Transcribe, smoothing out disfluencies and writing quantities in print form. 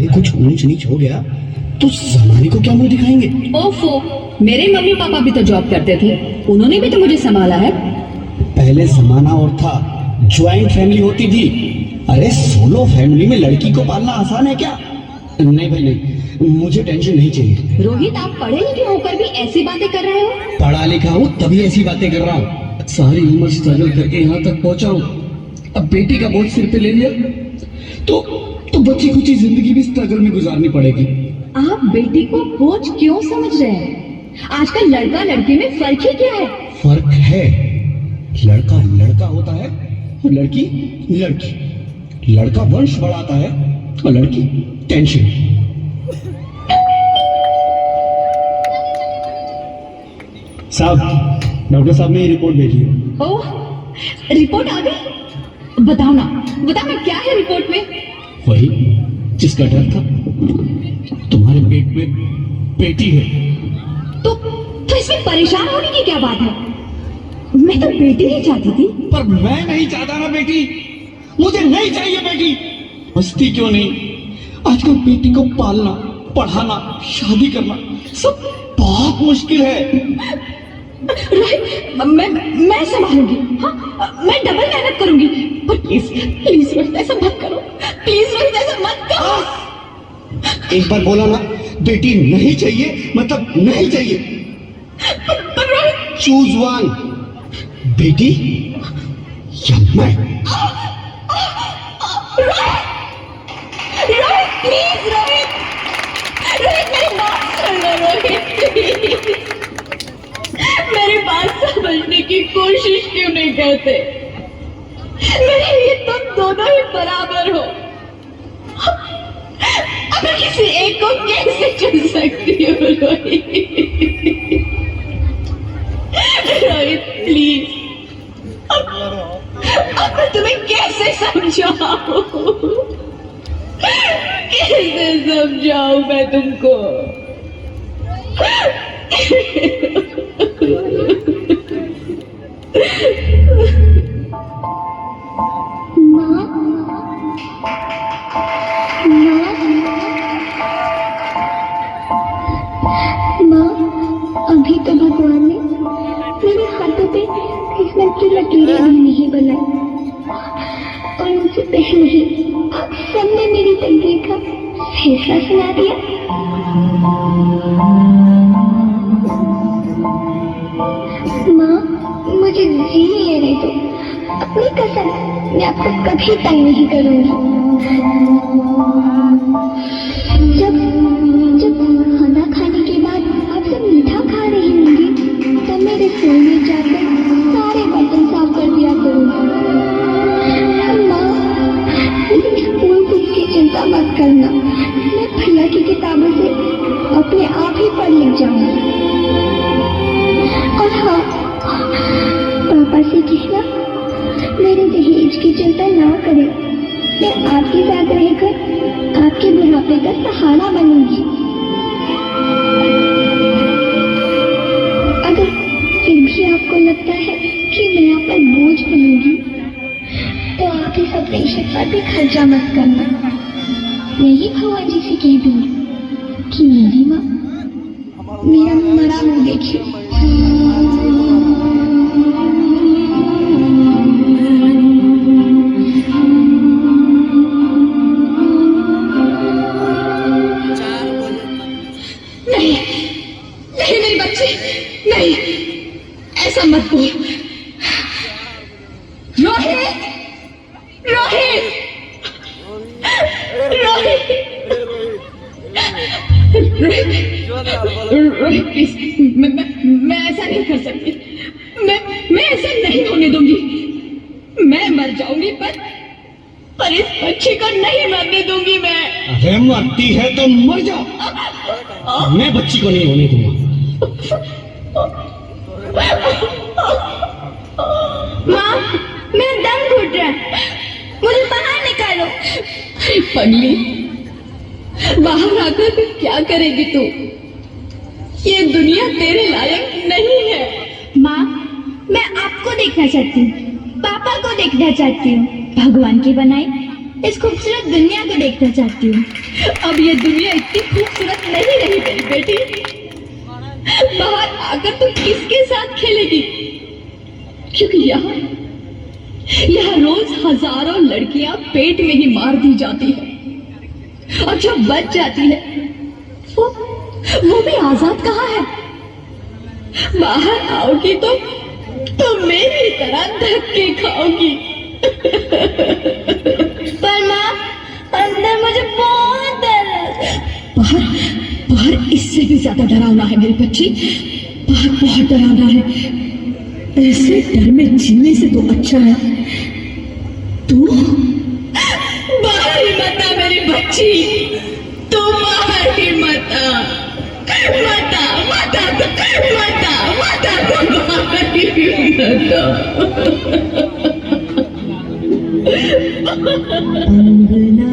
कहीं कुछ ऊंच नीच हो गया तो जमाने को क्या मुंह दिखाएंगे। ओफो, मेरे मम्मी पापा भी तो जॉब करते थे, उन्होंने भी तो मुझे संभाला है। पहले जमाना और था, ज्वाइंट फैमिली होती थी। अरे सोलो फैमिली में लड़की को पालना आसान है क्या? नहीं भाई नहीं, मुझे टेंशन नहीं चाहिए। रोहित, आप पढ़े लिखे होकर भी ऐसी बातें कर रहे हो? पढ़ा लिखा हूँ तभी ऐसी बातें कर रहा हूँ। सारी उम्र स्ट्रगल करके यहाँ तक पहुंचा हूँ, अब बेटी का बोझ सिर पे ले लिया तो बची खुची जिंदगी भी स्ट्रगल में गुजारनी पड़ेगी। आप बेटी को बोझ क्यों समझ रहे हैं? आजकल लड़का लड़की में फर्क ही क्या है? फर्क है, लड़का लड़का होता है और लड़की लड़की। लड़का वंश बढ़ाता है और लड़की टेंशन। साहब, डॉक्टर साहब ने ये रिपोर्ट भेजी है। ओह, रिपोर्ट आ गई? बताओ ना क्या है रिपोर्ट में? वही जिसका डर था, तुम्हारे पेट में बेटी है। तो इसमें परेशान होने की क्या बात है? मैं तो बेटी ही चाहती थी। पर मैं नहीं चाहता ना बेटी, मुझे नहीं चाहिए बेटी। मस्ती क्यों नहीं, आजकल बेटी को पालना, पढ़ाना, शादी करना सब बहुत मुश्किल है। रोहित, मैं संभालूंगी। हाँ, मैं डबल मेहनत करूंगी। पर प्लीज रोहित, ऐसा मत करो। प्लीज रोहित, ऐसा मत करो। एक बार बोला ना, बेटी नहीं चाहिए मतलब नहीं चाहिए। पर रोहित, चूज वन, बेटी या मैं। रोहित प्लीज, रोहित मेरी बात सुन लो। रोहित प्लीज, मेरी बात समझने की कोशिश क्यों नहीं करते? मेरे लिए तुम दोनों ही बराबर हो। अब मैं किसी एक को कैसे चुन सकती हूँ? रोहित प्लीज, अब मैं तुम्हें कैसे समझाऊं? कैसे समझाऊं मैं तुमको? अभी तो भगवान ने मेरे हाथों पे किस्मत की लकीरें भी नहीं बनाई, और उनसे पहले ही आप सबने मेरी तकदीर का फैसला सुना दिया। माँ, मुझे जीने दे दो। अपनी कसम, मैं आपको कभी तंग नहीं करूंगी। जब खाना खाने के बाद आप सब मीठा खा रही होंगी, तब मैं रसोई में जाकर सारे बर्तन साफ कर दिया करूंगी। माँ, स्कूल फीस की चिंता मत करना, मैं भैया की किताबों से अपने आप ही पढ़ लिख जाऊंगी। और हाँ, पापा से कहना मेरे दहेज की चिंता ना करें, मैं आपके साथ रहकर आपके बुढ़ापे का सहारा बनूंगी। अगर फिर भी आपको लगता है कि मैं आप पर बोझ बनूंगी, तो आप इस ऑपरेशन पर भी खर्चा मत करना। मैं ही भगवान जी से कह दूंगी कि मेरी माँ मेरा मरा मुंह देखिए। नहीं मेरी बच्ची, नहीं, ऐसा मत बोल। रोहित, रोहित, रोहित प्लीज, मैं ऐसा नहीं कर सकती। मैं ऐसा नहीं होने दूंगी। मैं मर जाऊंगी पर इस बच्ची को नहीं मरने दूंगी मैं। अरे मरती है तो मर जाओ, मैं बच्ची को नहीं होने दूंगा। माँ, मेरा दम घुट रहा है, मुझे बाहर निकालो। अरे पगली, बाहर आकर फिर क्या करेगी तू? ये दुनिया तेरे लायक नहीं है। माँ, मैं आपको देखना चाहती हूँ, पापा को देखना चाहती हूँ। भगवान की बनाई इस खूबसूरत दुनिया को देखना चाहती हूँ। अब ये दुनिया इतनी खूबसूरत नहीं रही मेरी बेटी। बाहर आकर तुम किसके साथ खेलेगी? क्योंकि यहाँ रोज हजारों लड़कियां पेट में ही मार दी जाती है और जो बच जाती है वो भी आजाद कहाँ है? बाहर आओगी तो मेरी तरह धक्के खाओगी। पर माँ, अंदर मुझे बहुत डर लग रहा है। बाहर इससे भी ज्यादा डरावना है मेरी बच्ची। बाहर बहुत डरावना है। ऐसे डर में जीने से तो अच्छा है तू बाहर ही मत आ मेरी बच्ची। तू बाहर ही मत आ, मत आ, मत आ, मत आ, मत आ, तू बाहर ही मत आ। अंगना